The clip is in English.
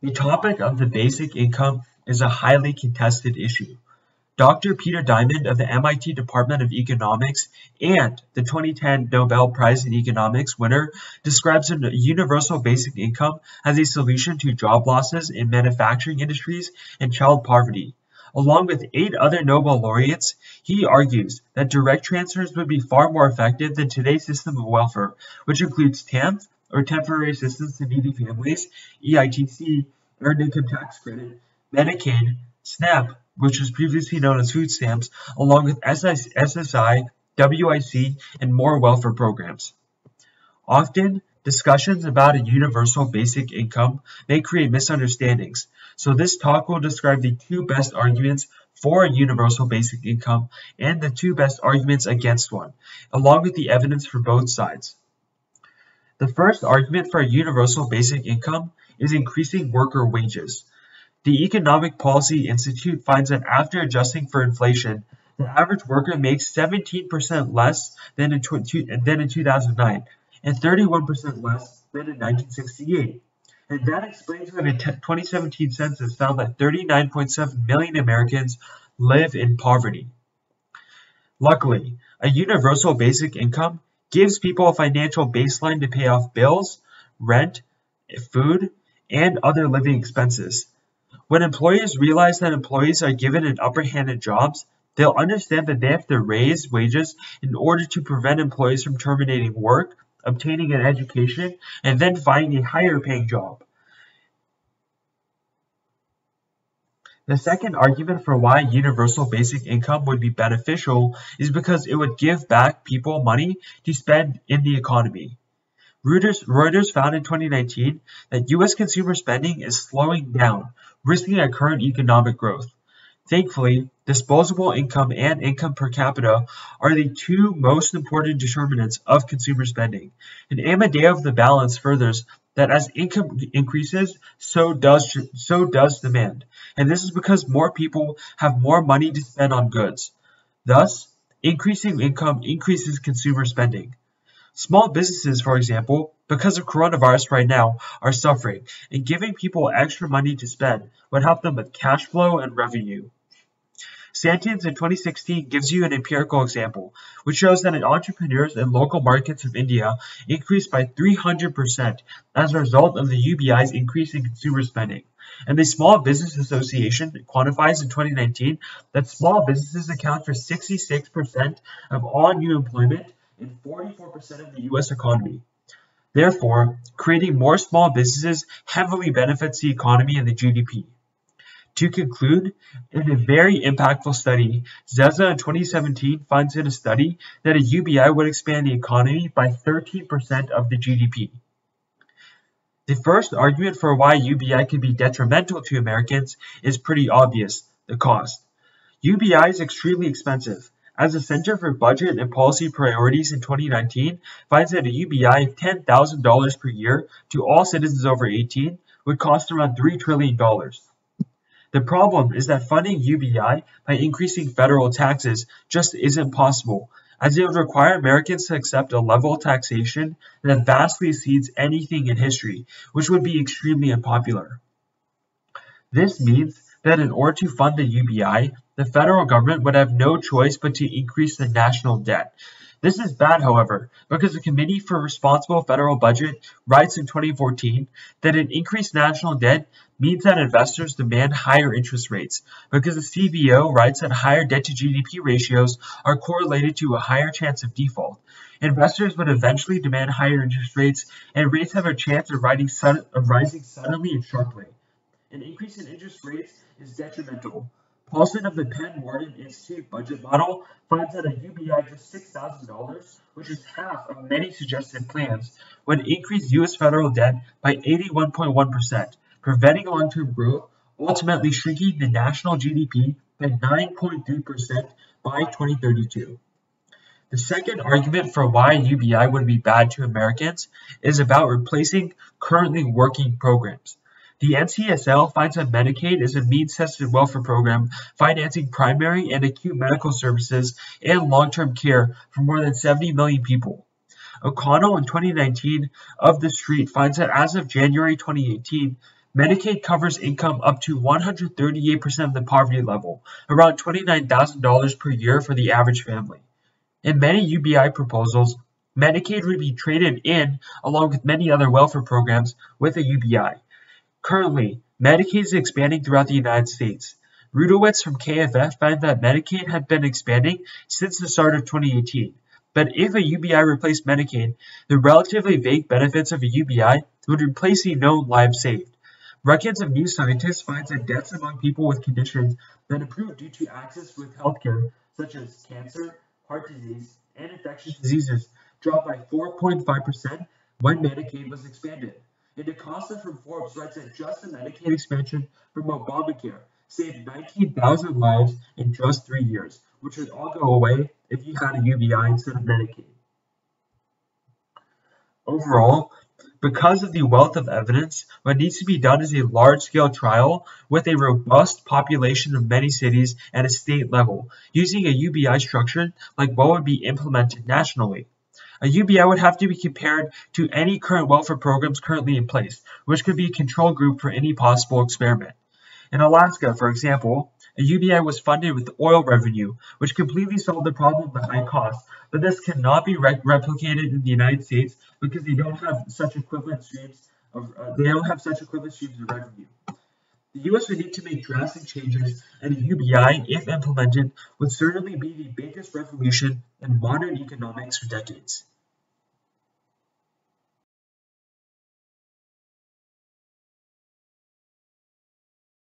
The topic of the basic income is a highly contested issue. Dr. Peter Diamond of the MIT Department of Economics and the 2010 Nobel Prize in Economics winner describes a universal basic income as a solution to job losses in manufacturing industries and child poverty. Along with 8 other Nobel laureates, he argues that direct transfers would be far more effective than today's system of welfare, which includes TANF, or Temporary Assistance to Needy Families, EITC, Earned Income Tax Credit, Medicaid, SNAP, which was previously known as food stamps, along with SSI, WIC, and more welfare programs. Often, discussions about a universal basic income may create misunderstandings, so this talk will describe the 2 best arguments for a universal basic income and the 2 best arguments against one, along with the evidence for both sides. The first argument for a universal basic income is increasing worker wages. The Economic Policy Institute finds that after adjusting for inflation, the average worker makes 17% less than in 2009 and 31% less than in 1968. And that explains why the 2017 census found that 39.7 million Americans live in poverty. Luckily, a universal basic income gives people a financial baseline to pay off bills, rent, food, and other living expenses. When employers realize that employees are given an upper hand in jobs, they'll understand that they have to raise wages in order to prevent employees from terminating work, obtaining an education, and then finding a higher paying job. The second argument for why universal basic income would be beneficial is because it would give back people money to spend in the economy. Reuters found in 2019 that U.S. consumer spending is slowing down, risking a current economic growth. Thankfully, disposable income and income per capita are the 2 most important determinants of consumer spending. And Amadeo of the Balance furthers that as income increases, so does demand. And this is because more people have more money to spend on goods. Thus, increasing income increases consumer spending. Small businesses, for example, because of coronavirus right now, are suffering, and giving people extra money to spend would help them with cash flow and revenue. Santins in 2016 gives you an empirical example, which shows that entrepreneurs in local markets of India increased by 300% as a result of the UBI's increase in consumer spending. And the Small Business Association quantifies in 2019 that small businesses account for 66% of all new employment and 44% of the U.S. economy. Therefore, creating more small businesses heavily benefits the economy and the GDP. To conclude, in a very impactful study, Zeza in 2017 finds in a study that a UBI would expand the economy by 13% of the GDP. The first argument for why UBI can be detrimental to Americans is pretty obvious: the cost. UBI is extremely expensive, as the Center for Budget and Policy Priorities in 2019 finds that a UBI of $10,000 per year to all citizens over 18 would cost around $3 trillion. The problem is that funding UBI by increasing federal taxes just isn't possible, as it would require Americans to accept a level of taxation that vastly exceeds anything in history, which would be extremely unpopular. This means that in order to fund the UBI, the federal government would have no choice but to increase the national debt. This is bad, however, because the Committee for Responsible Federal Budget writes in 2014 that an increased national debt means that investors demand higher interest rates, because the CBO writes that higher debt-to-GDP ratios are correlated to a higher chance of default. Investors would eventually demand higher interest rates, and rates have a chance of rising suddenly and sharply. An increase in interest rates is detrimental. Paulson of the Penn Wharton Institute budget model finds that a UBI of just $6,000, which is half of many suggested plans, would increase U.S. federal debt by 81.1%, preventing long-term growth, ultimately shrinking the national GDP by 9.3% by 2032. The second argument for why UBI would be bad to Americans is about replacing currently working programs. The NCSL finds that Medicaid is a means-tested welfare program financing primary and acute medical services and long-term care for more than 70 million people. O'Connell in 2019 of The Street finds that as of January 2018, Medicaid covers income up to 138% of the poverty level, around $29,000 per year for the average family. In many UBI proposals, Medicaid would be traded in, along with many other welfare programs, with a UBI. Currently, Medicaid is expanding throughout the United States. Rudowitz from KFF found that Medicaid had been expanding since the start of 2018. But if a UBI replaced Medicaid, the relatively vague benefits of a UBI would replace the known lives saved. Records of New Scientist finds that deaths among people with conditions that improve due to access with healthcare, such as cancer, heart disease, and infectious diseases, dropped by 4.5% when Medicaid was expanded. And DaCosta from Forbes writes that just the Medicaid expansion from Obamacare saved 19,000 lives in just 3 years, which would all go away if you had a UBI instead of Medicaid. Overall, because of the wealth of evidence, what needs to be done is a large-scale trial with a robust population of many cities at a state level, using a UBI structure like what would be implemented nationally. A UBI would have to be compared to any current welfare programs currently in place, which could be a control group for any possible experiment. In Alaska, for example, a UBI was funded with oil revenue, which completely solved the problem of the high cost, but this cannot be replicated in the United States because they don't have such equivalent streams of revenue. The U.S. would need to make drastic changes, and a UBI, if implemented, would certainly be the biggest revolution in modern economics for decades.